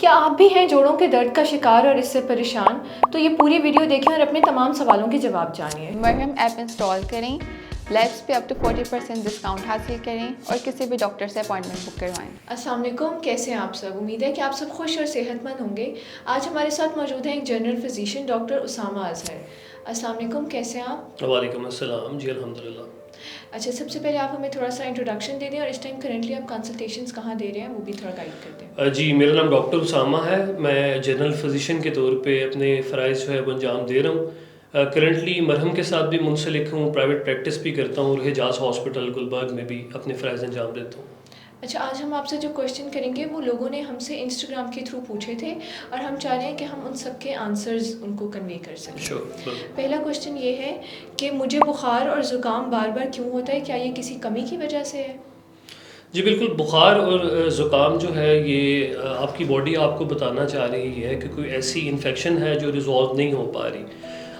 क्या आप भी हैं जोड़ों के दर्द का शिकार और इससे परेशान? तो ये पूरी वीडियो देखें और अपने तमाम सवालों के जवाब जानिए। मरहम ऐप इंस्टॉल करें, let's pay up to 40% discount हासिल करें और किसी भी डॉक्टर से अपॉइंटमेंट बुक करवाएं। अस्सलाम वालेकुम, कैसे हैं आप सब? उम्मीद है कि आप सब खुश और सेहतमंद होंगे। आज हमारे साथ मौजूद हैं एक general physician doctor Usama Azhar. अस्सलाम वालेकुम, कैसे हैं आप? वालेकुम अस्सलाम जी, अल्हम्दुलिल्लाह। अच्छा, सबसे पहले आप हमें थोड़ा सा इंट्रोडक्शन दे दें और इस टाइम करंटली आप कंसल्टेशंस कहाँ दे रहे हैं वो भी थोड़ा गाइड कर दें। जी, मेरा नाम डॉक्टर उसामा है। मैं जनरल फिजिशियन के तौर पे अपने फ़राइज़ जो है वो अंजाम दे रहा हूँ। करंटली मरहम के साथ भी मुंसलिक हूँ, प्राइवेट प्रैक्टिस भी करता हूँ और हिजाज़ हॉस्पिटल गुलबर्ग में भी अपने फ़राइज़ अंजाम देता हूँ। अच्छा, आज हम आपसे जो क्वेश्चन करेंगे वो लोगों ने हमसे इंस्टाग्राम के थ्रू पूछे थे और हम चाह रहे हैं कि हम उन सब के आंसर्स उनको कन्वे कर सकें। श्योर। पहला क्वेश्चन ये है कि मुझे बुखार और ज़ुकाम बार बार क्यों होता है, क्या ये किसी कमी की वजह से है? जी बिल्कुल, बुखार और ज़ुकाम जो है ये आपकी बॉडी आपको बताना चाह रही है कि कोई ऐसी इन्फेक्शन है जो रिज़ॉल्व नहीं हो पा रही।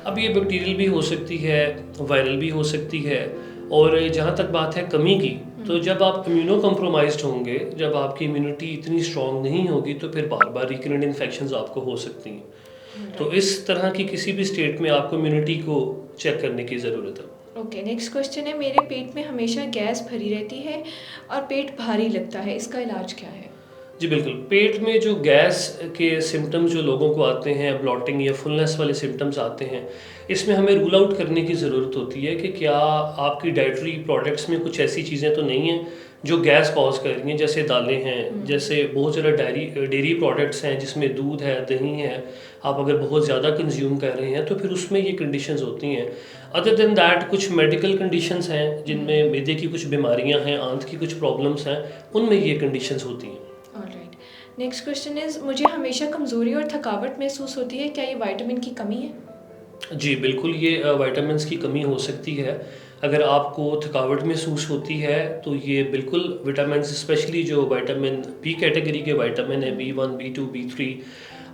अब ये बैक्टीरियल भी हो सकती है, वायरल भी हो सकती है। और जहाँ तक बात है कमी की, तो जब आप इम्यूनो कम्प्रोमाइज़्ड होंगे, जब आपकी इम्यूनिटी इतनी स्ट्रॉन्ग नहीं होगी तो फिर बार बार रिकरेंट इन्फेक्शंस आपको हो सकती हैं। तो इस तरह की किसी भी स्टेट में आपको इम्यूनिटी को चेक करने की ज़रूरत है। ओके, नेक्स्ट क्वेश्चन है, मेरे पेट में हमेशा गैस भरी रहती है और पेट भारी लगता है, इसका इलाज क्या है? जी बिल्कुल, पेट में जो गैस के सिम्टम्स जो लोगों को आते हैं, ब्लॉटिंग या फुलनेस वाले सिम्टम्स आते हैं, इसमें हमें रूल आउट करने की ज़रूरत होती है कि क्या आपकी डाइटरी प्रोडक्ट्स में कुछ ऐसी चीज़ें तो नहीं हैं जो गैस कॉज कर रही हैं, जैसे दालें हैं, जैसे बहुत ज़्यादा डेयरी प्रोडक्ट्स हैं जिसमें दूध है, दही है, आप अगर बहुत ज़्यादा कंज्यूम कर रहे हैं तो फिर उसमें ये कंडीशंस होती हैं। अदर देन दैट कुछ मेडिकल कंडीशंस हैं जिनमें मैदे की कुछ बीमारियां हैं, आंत की कुछ प्रॉब्लम्स हैं, उनमें ये कंडीशंस होती हैं। ऑलराइट, नेक्स्ट क्वेश्चन इज़, मुझे हमेशा कमज़ोरी और थकावट महसूस होती है, क्या ये विटामिन की कमी है? जी बिल्कुल, ये विटामिन्स की कमी हो सकती है। अगर आपको थकावट महसूस होती है तो ये बिल्कुल विटामिन्स, स्पेशली जो विटामिन बी कैटेगरी के विटामिन है, B1, B2, B3,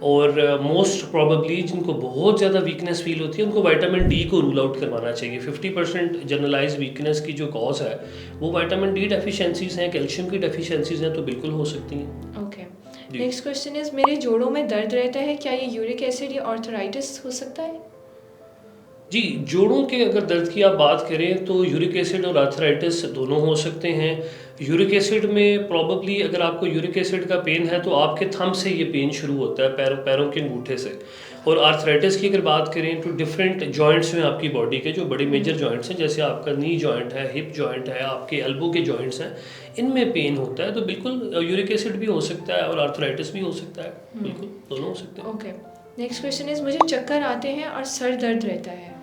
और मोस्ट प्रोबेबली जिनको बहुत ज़्यादा वीकनेस फील होती है उनको विटामिन डी को रूल आउट करवाना चाहिए। 50% जनरलाइज वीकनेस की जो कॉज है वो विटामिन डी डेफिशिएंसीज हैं, कैल्शियम की डेफिशिएंसीज हैं, तो बिल्कुल हो सकती हैं। ओके, जी। नेक्स्ट क्वेश्चन इज़, मेरे जोड़ों में दर्द रहता है, क्या ये यूरिक एसिड या आर्थराइटिस हो सकता है? जी, जोड़ों के अगर दर्द की आप बात करें तो यूरिक एसिड और आर्थराइटिस दोनों हो सकते हैं। यूरिक एसिड में प्रॉबली अगर आपको यूरिक एसिड का पेन है तो आपके थंब से ये पेन शुरू होता है, पैरों के अंगूठे से। और आर्थराइटिस की अगर बात करें तो डिफरेंट जॉइंट्स में आपकी बॉडी के जो बड़े मेजर जॉइंट्स हैं, जैसे आपका नी जॉइंट है, हिप जॉइंट है, आपके एल्बो के जॉइंट्स हैं, इनमें पेन होता है। तो बिल्कुल यूरिक एसिड भी हो सकता है और आर्थराइटिस भी हो सकता है, बिल्कुल दोनों हो सकते हैं। ओके, नेक्स्ट क्वेश्चन इज़, मुझे चक्कर आते हैं और सर दर्द रहता है।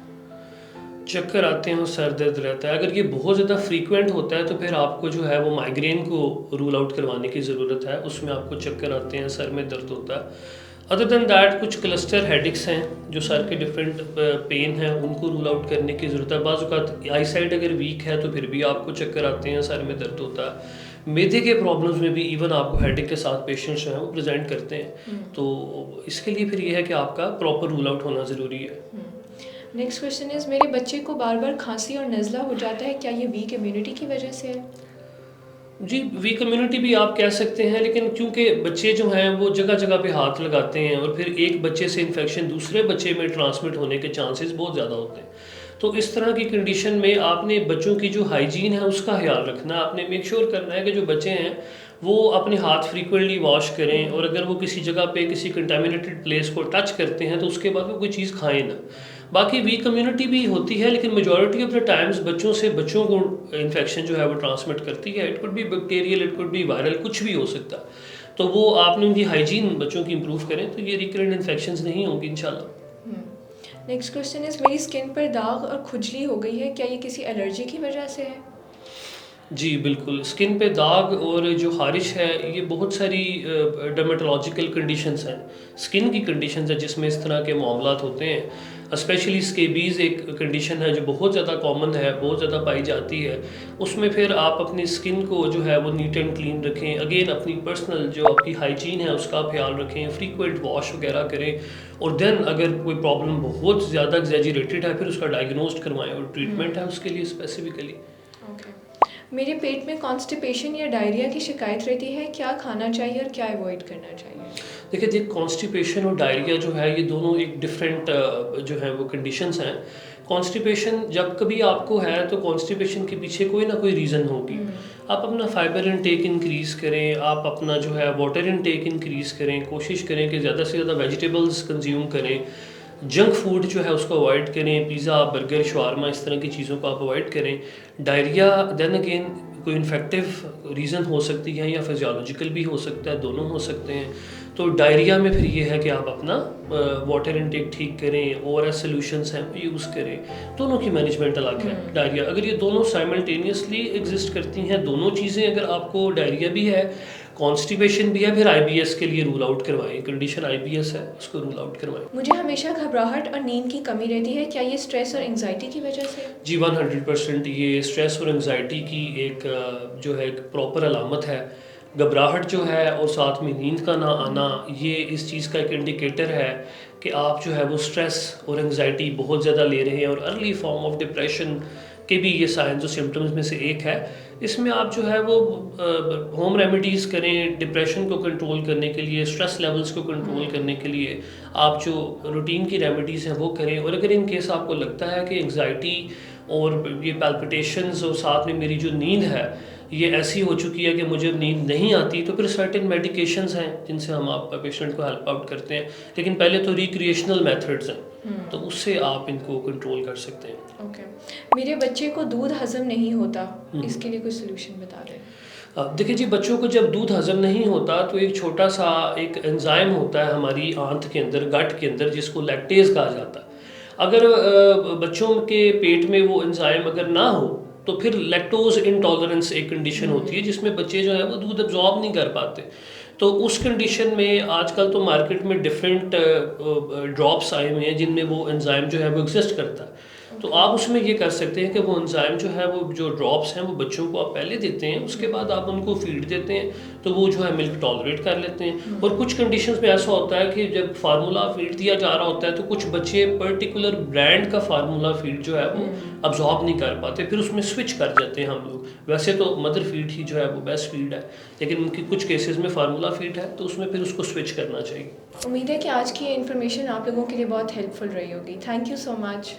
चक्कर आते हैं और सर दर्द रहता है, अगर ये बहुत ज़्यादा फ्रीक्वेंट होता है तो फिर आपको जो है वो माइग्रेन को रूल आउट करवाने की ज़रूरत है। उसमें आपको चक्कर आते हैं, सर में दर्द होता है। अदर देन दैट कुछ क्लस्टर हेडिक्स हैं जो सर के डिफरेंट पेन हैं, उनको रूल आउट करने की ज़रूरत है। बाज़ औक़ात आई साइड अगर वीक है तो फिर भी आपको चक्कर आते हैं, सर में दर्द होता है। मैदे के प्रॉब्लम्स में भी इवन आपको हेडेक के साथ पेशेंट्स जो हैं वो प्रेजेंट करते हैं। तो इसके लिए फिर ये है कि आपका प्रॉपर रूल आउट होना ज़रूरी है। नेक्स्ट क्वेश्चन इज़, मेरे बच्चे को बार बार खांसी और नज़ला हो जाता है, क्या ये वीक इम्यूनिटी की वजह से है? जी, वीक इम्यूनिटी भी आप कह सकते हैं, लेकिन क्योंकि बच्चे जो हैं वो जगह जगह पे हाथ लगाते हैं और फिर एक बच्चे से इन्फेक्शन दूसरे बच्चे में ट्रांसमिट होने के चांसेस बहुत ज़्यादा होते हैं। तो इस तरह की कंडीशन में आपने बच्चों की जो हाइजीन है उसका ख्याल रखना है। आपने मेक श्योर करना है कि जो बच्चे हैं वो अपने हाथ फ्रीक्वेंटली वॉश करें, और अगर वो किसी जगह पे किसी कंटामिनेटेड प्लेस को टच करते हैं तो उसके बाद वो कोई चीज़ खाएं ना। बाकी वीक कम्युनिटी भी होती है, लेकिन मेजॉरिटी ऑफ द टाइम्स बच्चों से बच्चों को इन्फेक्शन जो है वो ट्रांसमिट करती है। It could be bacterial, it could be viral, कुछ भी हो सकता है। तो वो आपने उनकी हाइजीन बच्चों की इम्प्रूव करें तो ये रिकरेंट इन्फेक्शंस नहीं होंगी इंशाल्लाह। नेक्स्ट क्वेश्चन इज़, मेरी स्किन पर दाग और खुजली हो गई है, क्या ये किसी एलर्जी की वजह से है? जी बिल्कुल, स्किन पे दाग और जो ख़ारिश है ये बहुत सारी डर्मेटोलॉजिकल कंडीशंस हैं, स्किन की कंडीशंस हैं जिसमें इस तरह के मामलात होते हैं। स्पेशली स्केबीज़ एक कंडीशन है जो बहुत ज़्यादा कॉमन है, बहुत ज़्यादा पाई जाती है। उसमें फिर आप अपनी स्किन को जो है वो नीट एंड क्लीन रखें, अगेन अपनी पर्सनल जो आपकी हाइजीन है उसका ख्याल रखें, फ्रीक्वेंट वॉश वगैरह करें, और देन अगर कोई प्रॉब्लम बहुत ज़्यादा एग्जैजरेटेड है फिर उसका डायग्नोस्ट करवाएं और ट्रीटमेंट है उसके लिए स्पेसिफिकली। ओके, मेरे पेट में कॉन्स्टिपेशन या डायरिया की शिकायत रहती है, क्या खाना चाहिए और क्या अवॉइड करना चाहिए? देखिए जी, कॉन्स्टिपेशन और डायरिया जो है ये दोनों एक डिफरेंट जो है वो कंडीशंस हैं। कॉन्स्टिपेशन जब कभी आपको है तो कॉन्स्टिपेशन के पीछे कोई ना कोई रीज़न होगी। आप अपना फाइबर इनटेक इंक्रीज़ करें, आप अपना जो है वाटर इनटेक इंक्रीज़ करें, कोशिश करें कि ज़्यादा से ज़्यादा वेजिटेबल्स कंज्यूम करें, जंक फूड जो है उसको अवॉइड करें, पिज़्ज़ा बर्गर शवारमा इस तरह की चीज़ों को आप अवॉइड करें। डायरिया देन अगेन कोई इन्फेक्टिव रीज़न हो सकती है या फिजियोलॉजिकल भी हो सकता है, दोनों हो सकते हैं। तो डायरिया में फिर ये है कि आप अपना वाटर इनटेक ठीक करें, ओआरएस सॉल्यूशंस हैं वो यूज़ करें। दोनों की मैनेजमेंट अलग है। डायरिया अगर ये दोनों साइमल्टेनियसली एग्जिस्ट करती हैं, दोनों चीज़ें अगर आपको डायरिया भी है, कॉन्स्टिपेशन भी है, फिर आईबीएस के लिए रूल आउट करवाएं। कंडीशन आईबीएस है, उसको रूल आउट करवाएं। मुझे हमेशा घबराहट और नींद की कमी रहती है, क्या ये स्ट्रेस और एंजाइटी की वजह से? जी 100% ये स्ट्रेस और एंजाइटी की एक जो है एक प्रॉपर अलामत है। घबराहट जो है और साथ में नींद का ना आना, ये इस चीज़ का एक इंडिकेटर है कि आप जो है वो स्ट्रेस और एंजाइटी बहुत ज़्यादा ले रहे हैं, और अर्ली फॉर्म ऑफ डिप्रेशन के भी ये साइंस और सिम्टम्स में से एक है। इसमें आप जो है वो होम रेमेडीज़ करें डिप्रेशन को कंट्रोल करने के लिए, स्ट्रेस लेवल्स को कंट्रोल करने के लिए आप जो रूटीन की रेमेडीज़ हैं वो करें। और अगर इन केस आपको लगता है कि एंग्जाइटी और ये पैल्पिटेशंस और साथ में मेरी जो नींद है ये ऐसी हो चुकी है कि मुझे नींद नहीं आती, तो फिर सर्टेन मेडिकेशंस हैं जिनसे हम आप पेशेंट को हेल्प आउट करते हैं। लेकिन पहले तो रिक्रिएशनल मेथड्स हैं, तो उससे आप इनको कंट्रोल कर सकते हैं। ओके। मेरे बच्चे को दूध हजम नहीं होता, इसके लिए कोई सोल्यूशन बता दें। देखिए जी, बच्चों को जब दूध हजम नहीं होता तो एक छोटा सा एक एंजाइम होता है हमारी आंत के अंदर, गट के अंदर, जिसको लैक्टेज कहा जाता है। अगर बच्चों के पेट में वो एंजाइम अगर ना हो तो फिर लैक्टोज इंटॉलरेंस एक कंडीशन होती है जिसमें बच्चे जो है वो दूध अब्जॉर्ब नहीं कर पाते। तो उस कंडीशन में आजकल तो मार्केट में डिफरेंट ड्रॉप्स आए हुए हैं जिनमें वो एंजाइम जो है वो एग्जिस्ट करता है। तो आप उसमें ये कर सकते हैं कि वो एंजाइम जो है वो जो ड्रॉप्स हैं वो बच्चों को आप पहले देते हैं, उसके बाद आप उनको फीड देते हैं तो वो जो है मिल्क टॉलरेट कर लेते हैं। और कुछ कंडीशंस में ऐसा होता है कि जब फार्मूला फीड दिया जा रहा होता है तो कुछ बच्चे पर्टिकुलर ब्रांड का फार्मूला फीड जो है वो अब्जॉर्ब नहीं कर पाते, फिर उसमें स्विच कर जाते हैं हम लोग। वैसे तो मदर फीड ही जो है वो बेस्ट फीड है, लेकिन उनकी कुछ केसेस में फार्मूला फीड है तो उसमें फिर उसको स्विच करना चाहिए। उम्मीद है कि आज की इन्फॉर्मेशन आप लोगों के लिए बहुत हेल्पफुल रही होगी। Thank you so much.